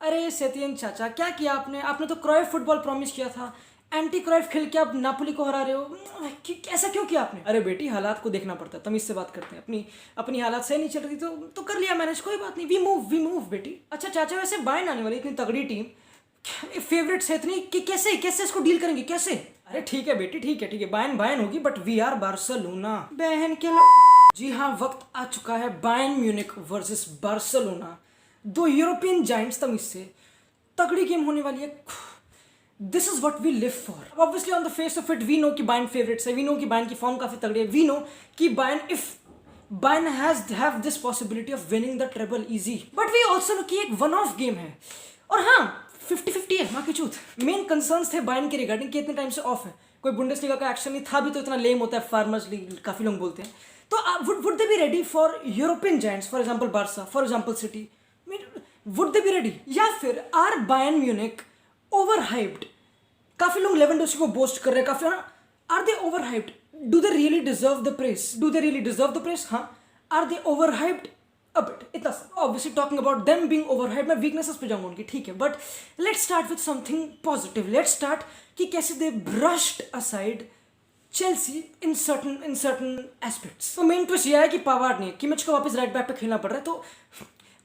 अरे सेतियन चाचा, क्या किया आपने? आपने तो क्राइफ फुटबॉल प्रॉमिस किया था। एंटी क्राइफ खेल के आप नापोली को हरा रहे हो। ऐसा क्यों किया आपने? अरे बेटी, हालात को देखना पड़ता है, तमीज से बात करते हैं। अपनी अपनी हालात सही नहीं चल रही तो कर लिया मैनेज, कोई बात नहीं। वी मूव बेटी। अच्छा चाचा, वैसे बायर्न आने वाली इतनी तगड़ी टीम, फेवरेट्स है इतनी कि कैसे कैसे इसको डील करेंगे, कैसे? अरे ठीक है बेटी, ठीक है, बायर्न बायर्न होगी, बट वी आर बार्सिलोना बहन के जी हाँ, वक्त आ चुका है बायर्न म्यूनिख वर्सेस बार्सिलोना, दो यूरोपियन जाइंट्स। तमीज से तगड़ी गेम होने वाली है। This is what we live for. Obviously on the face of it we know कि बायर्न फेवरेट्स है, वी नो कि बायर्न की फॉर्म काफी तगड़ी है, वी नो कि Bayern if Bayern have this possibility of winning the treble easy, but we also know कि एक वन ऑफ गेम है। और हाँ, 50-50 है, माँ की चूत। मेन कंसर्न्स थे बायर्न के रिगार्डिंग कि इतने टाइम से ऑफ है, कोई बुंडेसलीगा का एक्शन नहीं था भी, तो इतना लेम होता है फार्मर्स लीग, काफी लोग बोलते हैं। तो would they be ready for European giants, for example Barca, for example City? Would they be ready? या फिर are Bayern Munich over hyped? काफी लोग लेवेंडोस्की को बोस्ट कर रहे हैं, काफी। Are they over hyped? Do they really deserve the press? Do they really deserve the press? हाँ। Are they over hyped? a bit, इतना obviously talking about them being overhyped, मैं वीकनेसेस पे जाऊंगा उनकी, ठीक है, but let's start with something positive. Let's start कि कैसे they brushed aside Chelsea in certain aspects. तो मेन ट्विस्ट यह है कि पावार्ड नहीं है, किमिच को वापस राइट बैक पे खेलना पड़ रहा है, तो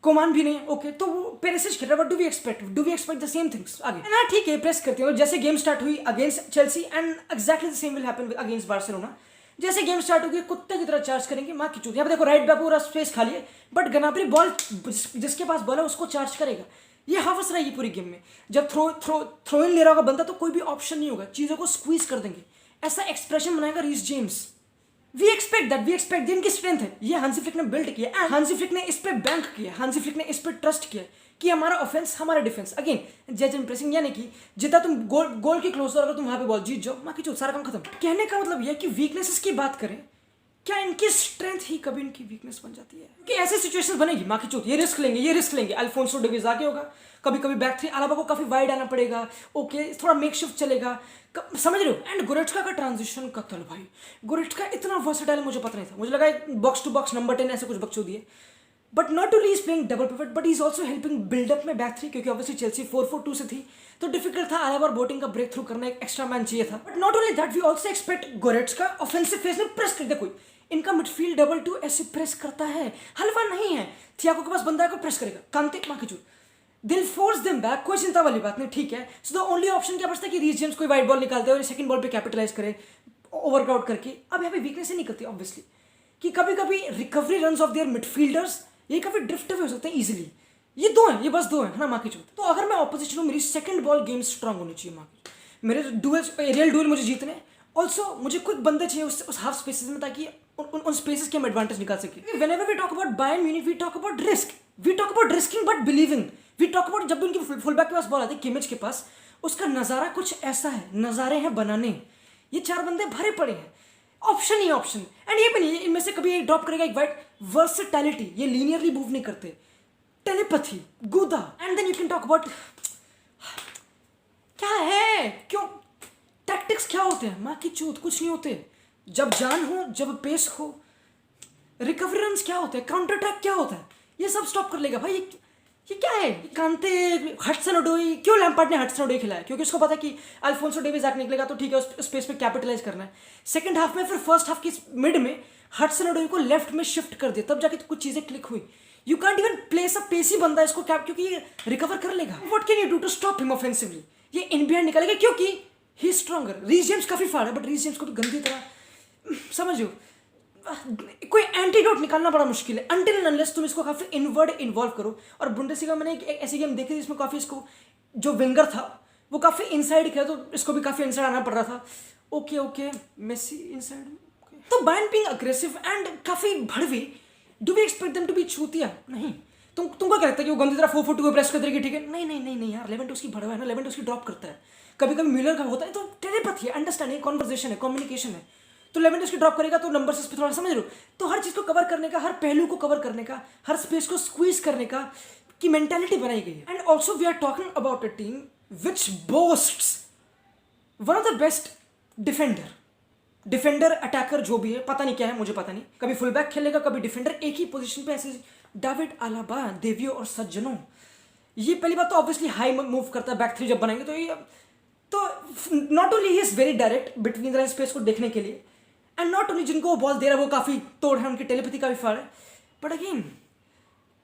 कोमान भी नहीं, ओके, तो वो पेरिसिच खेल रहा है, but do we expect the same things आगे? ना ठीक है, प्रेस करते हैं, जैसे गेम स्टार्ट हुई against Chelsea, and exactly the same will happen against Barcelona. जैसे गेम स्टार्ट होगी कुत्ते की तरह चार्ज करेंगे, माँ की चूत। यहाँ पे देखो राइट बैक पूरा स्पेस खाली है, बट गनाबरी बॉल जिसके पास बॉल है उसको चार्ज करेगा। ये हवस रहेगी पूरी गेम में। जब थ्रो इन ले रहा होगा बंदा तो कोई भी ऑप्शन नहीं होगा, चीज़ों को स्क्वीज कर देंगे। ऐसा एक्सप्रेशन बनाएगा रीस जेम्स। वी एक्सपेक्ट इनकी स्ट्रेंथ है, ये हांसी फ्लिक ने बिल्ड किया, एंड हांसी फ्लिक ने इस पे बैंक किया, हांसी फ्लिक ने इस पे ट्रस्ट किया कि हमारा ऑफेंस हमारा डिफेंस। अगेन जज एंड प्रेसिंग, यानी कि जितना तुम गोल की क्लोजर अगर तुम वहां पे बॉल जीत जाओ, माँ की चोट, सारा काम खत्म। कहने का मतलब यह कि वीकनेसेस की बात करें, क्या इनकी स्ट्रेंथ ही कभी इनकी वीकनेस बन जाती है? कि ऐसे सिचुएशंस बनेगी, माँ की चोट, ये रिस्क लेंगे। अल्फोंसो डेविस आगे होगा, कभी कभी बैक थ्री अलावा को काफी वाइड आना पड़ेगा, ओके, थोड़ा मेकशिफ्ट चलेगा, समझ रहे हो? एंड गोरेट्सका का ट्रांजिशन कत्ल भाई, गोरेट्सका इतना वर्सेटाइल मुझे पता नहीं था, मुझे लगा एक बॉक्स टू बॉक्स नंबर 10 ऐसे कुछ बकचोदी है, but not only is playing double pivot, but is also helping buildup में बैक थ्री, क्योंकि ऑब्वियसली चेल्सी 4-4-2 से थी, तो डिफिकल्ट था अलावा और बोटिंग का ब्रेक थ्रू करना, एक एक्स्ट्रा मैन चाहिए था। But not only that, we also expect Goretzka offensive phase में प्रेस कर दे कोई। इनका मिडफील्ड डबल टू ऐसे प्रेस करता है, हलवा नहीं है। थियागो के पास बंदा है को प्रेस करेगा, कांते माँ की चूत, दिल फोर्स देम बैक, कोई चिंता वाली बात नहीं, ठीक है। सो द ओनली ऑप्शन क्या बचता है कि रीस जेम्स कोई वाइड बॉल निकालते हैं और सेकंड बॉल पे कैपिटलाइज करे ओवरक्राउड करके। अब यहाँ पे वीकनेस ही नहीं करती ऑब्वियसली, कि कभी कभी recovery runs of their midfielders ये काफी ड्रिफ्ट हुए हो सकते हैं इजीली। ये बस दो हैं, है ना माँ की चूत। तो अगर मैं ऑपोजिशन हूँ, मेरी सेकंड बॉल गेम स्ट्रांग होनी चाहिए माँ की, मेरे डुएल्स एरियल डुएल मुझे जीतने, ऑल्सो मुझे क्विक बंदे चाहिए उस हाफ स्पेसेस में, ताकि उन स्पेसेस के हम एडवांटेज निकाल सके। Whenever we talk about Bayern Munich, we talk about risk, we talk about risking but believing, we talk about जब भी उनकी फुल बैक के पास बॉल आती है, किमिच के पास, उसका नज़ारा कुछ ऐसा है, नज़ारे हैं बनाने। ये चार बंदे भरे पड़े हैं, ऑप्शन ही ऑप्शन, एंड ये भी नहीं इनमें से कभी एक ड्रॉप करेगा एक वाइट। वर्सेटैलिटी, ये लीनियरली मूव नहीं करते, टेलीपैथी, गुदा, and then you can talk about क्या है, क्यों टैक्टिक्स क्या होते हैं, माँ की चूत कुछ नहीं होते। जब जान हो, जब पेस हो, रिकवरी रन्स क्या होते हैं, काउंटर अटैक क्या होता है, ये सब स्टॉप कर लेगा भाई। ये क्या है, कांते, हटसन ओडोई? क्यों लैम्पार्ड ने हटसन ओडोई खिलाया? क्योंकि उसको पता है कि अल्फोंसो डेविस आके निकलेगा तो ठीक है, उस स्पेस पे कैपिटलाइज करना है सेकंड हाफ में। फिर फर्स्ट हाफ की मिड में हटसन ओडोई को लेफ्ट में शिफ्ट कर दिया, तब जाके तो कुछ चीजें क्लिक हुई। You can't even place a pacey बंदा इसको कैप, क्योंकि ये रिकवर कर लेगा। What can you do to stop him offensively? ये इन बिहाइंड निकालेगा क्योंकि ही स्ट्रॉन्गर। रीस जेम्स काफी फाड़ है, बट रीस जेम्स को भी गंदी तरह समझ लो, कोई एंटीडोट निकालना बड़ा मुश्किल है अनटिल एंड अनलेस तुम इसको काफी इनवर्ड इन्वॉल्व करो। और बुंडेसलीगा मैंने एक ऐसी गेम देखी थी जिसमें काफी इसको जो विंगर था वो काफी इनसाइड खेला, तो इसको भी काफी इनसाइड आना पड़ रहा था। ओके मेसी इनसाइड, तो बायर्न बीइंग अग्रेसिव एंड काफी भड़वी, do we expect them to be चूतिया? नहीं। तुमको क्या लगता है कि वो गंदी तरह 4-4-2 को प्रेस कर देगी? ठीक है, नहीं यार, लेवेंडोस्की भड़वा है ना, लेवेंडोस्की ड्रॉप करता है, कभी कभी मिलर का होता है, तो टेलीपैथी है, अंडरस्टैंडिंग, कॉन्वर्सेशन है, कम्युनिकेशन है। तो लेवेंडोस्की ड्रॉप करेगा तो नंबर पे थोड़ा समझ लो, तो हर चीज को कवर करने का, हर पहलू को कवर करने का, हर स्पेस को स्क्वीज करने का की मेंटालिटी बनाई गई है। And also we are talking about a team which boasts one of the best defender attacker, जो भी है, पता नहीं क्या है, मुझे पता नहीं, कभी फुल बैक खेलेगा, कभी डिफेंडर, एक ही पोजीशन पे ऐसे डेविड अलाबा, देवियो और सज्जनों, ये पहली बात तो ऑब्वियसली हाई मूव करता है, बैक थ्री जब बनाएंगे तो ये तो not only he is very direct between the space को देखने के लिए, एंड नॉट ओनली जिनको वो बॉल दे रहा है वो काफ़ी तोड़ है, उनकी टेलीपैथी काफ़ी फाड़ है, बट अगेन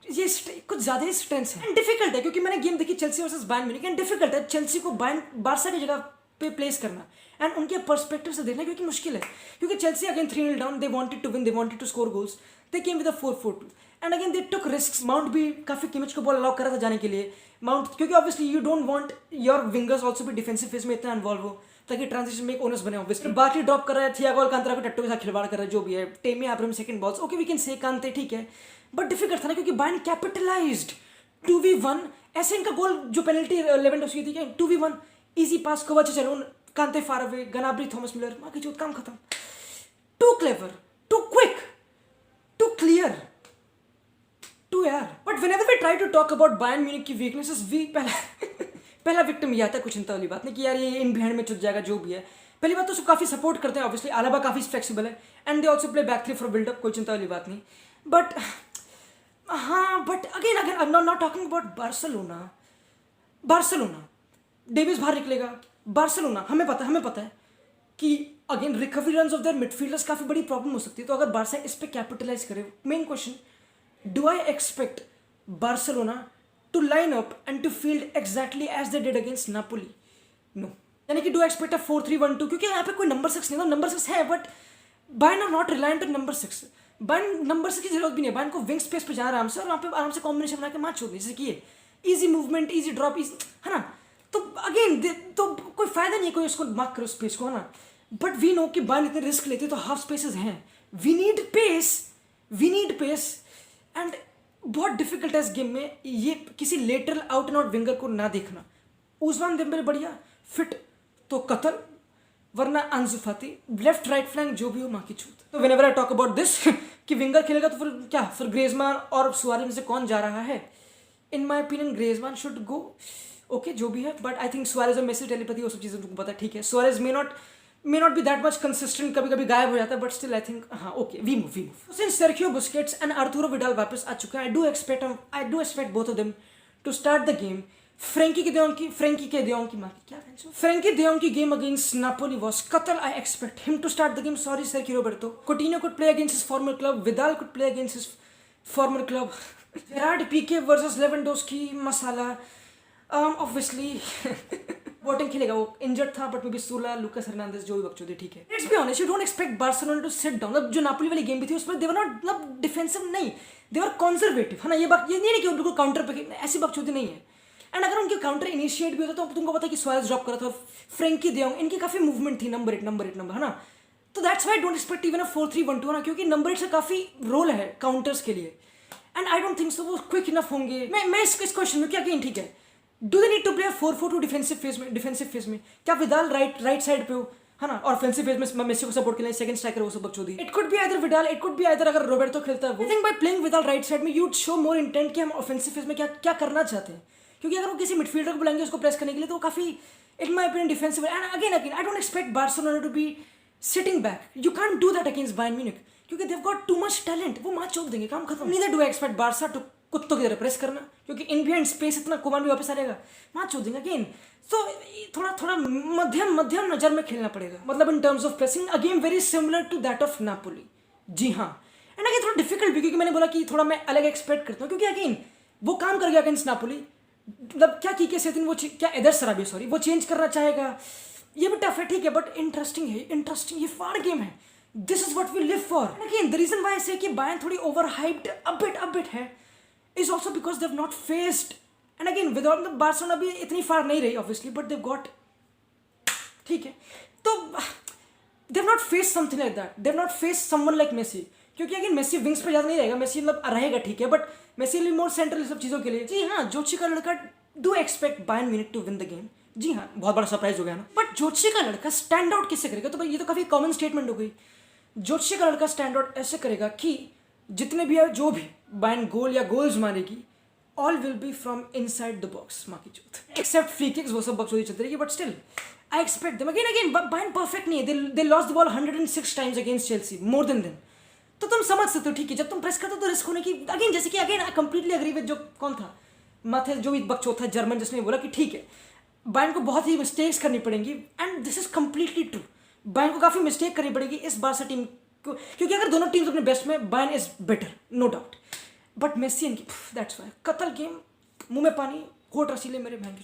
ये कुछ ज़्यादा ही स्ट्रेंथ है एंड डिफिकल्ट है, क्योंकि मैंने गेम देखी Chelsea versus Bayern Munich and difficult है चेल्सी को बारसा की जगह पे प्लेस करना एंड उनके पर्सपेक्टिव से देखना, क्योंकि मुश्किल है, क्योंकि Chelsea again 3-0 down, they wanted to win, they wanted to score goals, they came with a 4-4-2 and again they took risks. Mount भी काफ़ी किमिच को बॉल अलाउ कर रहा था जाने के लिए, माउंट क्योंकि obviously you don't want your wingers also भी डिफेंसिव फेज में इतना इन्वॉल्व हो ताकि ट्रांजिशन में एक ओनर्स बने। ऑब्वियसली बाकी ड्रॉप कर रहा है, थियागो अल्कांतरा को टट्टू के साथ खिलवाड़ कर रहा है, जो भी है, Tammy Abraham second balls, okay we can say Kante ठीक है, बट डिफिकल्ट था ना, क्योंकि बायर्न कैपिटलाइज्ड 2v1 ऐसे इनका गोल जो पेनल्टी लेवेंडोव्स्की थी, 2v1 easy pass Kovacic alone, Kante far away, Gnabry, Thomas Muller, बाकी जो काम खत्म। Too clever, too quick, too clear, too यार। But whenever we try to talk about Bayern Munich की वीकनेसेस, वी पहला victim ये आता है, कुछ चिंता वाली बात नहीं कि यार ये इन बिहाइंड में चुट जाएगा, जो भी है। पहली बात तो उसको काफ़ी सपोर्ट करते हैं, ऑब्वियसली आलाबा काफ़ी फ्लेक्सिबल है and they also play back three for buildup, कोई चिंता वाली बात नहीं। बट हाँ, but again I am not talking about Barcelona Davies बाहर निकलेगा, बार्सिलोना हमें पता है कि again recovery runs of their midfielders काफ़ी बड़ी प्रॉब्लम हो सकती है, तो अगर बार्सा इस पे कैपिटलाइज करे, main question, do I expect Barcelona to line up and to field exactly as they did against Napoli? No, यानी कि डू एक्सपेक्ट अ 4-3-1-2, क्योंकि यहाँ पे कोई नंबर 6 नहीं था, नंबर 6 है but Bayern are not reliant on number 6, Bayern number 6 की जरूरत भी नहीं है, बायर्न को विंग स्पेस पे जाना आराम से और वहाँ पे आराम से कॉम्बिनेशन बना के मैच छोड़ दी, जैसे कि ये ईजी मूवमेंट, ईजी ड्रॉप, है ना, तो अगेन तो कोई फायदा नहीं है कोई उसको मार्क करो स्पेस को, है ना, बट वी नो कि बायर्न इतने रिस्क लेते तो हाफ स्पेसेस हैं, वी नीड पेस एंड बहुत डिफिकल्ट है इस गेम में ये किसी lateral out and out winger को ना देखना। उस्मान देम्बेले बढ़िया फिट तो कतल, वरना अंसु फाती लेफ्ट राइट फ्लैंक जो भी हो माँ की छूत। तो whenever I talk about this कि विंगर खेलेगा तो फिर ग्रेजमान और सुआरेज में से कौन जा रहा है? In my opinion Griezmann should go, okay जो भी है, बट आई थिंक सुआरेज और मेसी टेलीपैथी वो सब चीज़ें तुमको पता है, ठीक है, Suarez may not be that much consistent, कभी कभी गायब हो जाता है, बट स्टिल आई थिंक हाँ okay we move. Since Sergio Busquets and Arturo Vidal वापस आ चुके हैं, I do expect both of them to start the game. Frankie de Jong की गेम अगेंस्ट नापोली वाज कतल, I expect him to start the game, sorry Sergio Roberto. Coutinho could play against his former club, Vidal could play against his former club, Gerrard Piqué versus Lewandowski masala, obviously Boateng खेलेगा, वो injured था but may be सूला, Lucas Hernandez, जो भी बकचोदी, ठीक है। Let's be honest, you don't expect Barcelona to sit down. अब जो नापोली वाली गेम भी थी उसमें दे वर नॉट मतलब डिफेंसिव नहीं, दे वर कंजर्वेटिव, है ना, ये नहीं है कि बिल्कुल काउंटर पे, ऐसी बकचोदी नहीं है। एंड अगर उनके काउंटर इनिशिएट भी होता तो तुमको पता है कि सुआरेज ड्रॉप करा था, फ्रेंकी de Jong, इनकी काफ़ी मूवमेंट थी, नंबर 8 है ना, तो that's why don't expect even अ 4-3-1-2 ना, क्योंकि नंबर 8 से काफ़ी रोल है काउंटर्स के लिए and I don't think so वो क्विक इनफ होंगे। मैं इस क्वेश्चन में क्या कहीं, ठीक है, do they need to play 4-4-2 defensive phase में? क्या विदाल राइट साइड पे हो, है ना, और ऑफेंसिव फेज में मेसी को सपोर्ट के लिए सेकंड स्ट्राइकर वो सब बकचोदी। It could be either Vidal, it could be either अगर रोबर्टो खेलता है वो। I think by playing Vidal right side में you would show more intent कि हम ऑफेंसिव फेज में क्या करना चाहते हैं, क्योंकि अगर वो किसी मिडफील्डर को बुलाएंगे उसको प्रेस करने के लिए तो वो काफ़ी in my opinion defensive and again I don't expect Barcelona to be sitting back, you can do that against Bayern Munich, क्योंकि they have got too much talent, वो मैच छोड़ देंगे, काम खत्म। Neither do I expect Barca to कुत्तों की तरह press करना, क्योंकि इन बिहाइंड स्पेस इतना, कुमान भी वापस आ जाएगा, मैच छोड़ देंगे अगेन। तो थोड़ा मध्यम नज़र में खेलना पड़ेगा, मतलब in terms of pressing again very similar to that of Napoli, जी हाँ। एंड अगेन थोड़ा डिफिकल्ट भी, क्योंकि मैंने बोला कि थोड़ा मैं अलग एक्सपेक्ट करता हूँ, क्योंकि अगेन वो काम कर गया अगेंस्ट नापोली, मतलब क्या की कैसे दिन वो क्या एदर सराबी सॉरी वो चेंज करना चाहेगा, ये भी टफ है, ठीक है, बट इंटरेस्टिंग ये फाड़ गेम है, this is what we live for. Again the reason why I say कि बायर्न थोड़ी ओवर हाइप्ड अ बिट है is also because they have not faced, and again without the Barcelona भी इतनी फाड़ नहीं रही ऑब्वियसली, बट दे गॉट, ठीक है, तो they have not faced something like that, they have not faced someone like Messi, क्योंकि अगेन मेसी विंग्स पे ज़्यादा नहीं रहेगा, मेसी मतलब रहेगा ठीक है, but Messi will more central सब चीज़ों के लिए। जी हाँ, जोशी का लड़का do expect Bayern Munich to win the game, जी हाँ, बहुत बड़ा सरप्राइज हो गया ना, बट जोशी का लड़का स्टैंड आउट किससे करेगा? तो भाई ये तो काफ़ी कॉमन स्टेटमेंट हो गई। जोशी का लड़का स्टैंड आउट ऐसे करेगा कि जितने भी है जो भी बायर्न गोल या गोल्स मारेगी all will be from inside the box, माँ की चूत, एक्सेप्ट फ्री किक्स, वो सब बकचोदी चलती रहेगी, but still I expect them again Bayern perfect नहीं है, they lost the ball 106 times against Chelsea, more than them, तो तुम समझ सकते हो, ठीक है, जब तुम प्रेस करते हो तो रिस्क होने की, अगेन जैसे कि again I completely agree with जो कौन था माथे जो भी बकचोद था जर्मन, जिसने बोला कि ठीक है बायर्न को बहुत ही मिस्टेक्स करनी पड़ेंगी, and this is completely true. Bayern को काफ़ी मिस्टेक करनी पड़ेगी इस बार टीम को, क्योंकि अगर दोनों टीम्स अपने बेस्ट में, Bayern is better no doubt, but Messi इनकी दैट्स वाई कतल गेम, मुंह में पानी, होठ रसीले मेरे बहन की।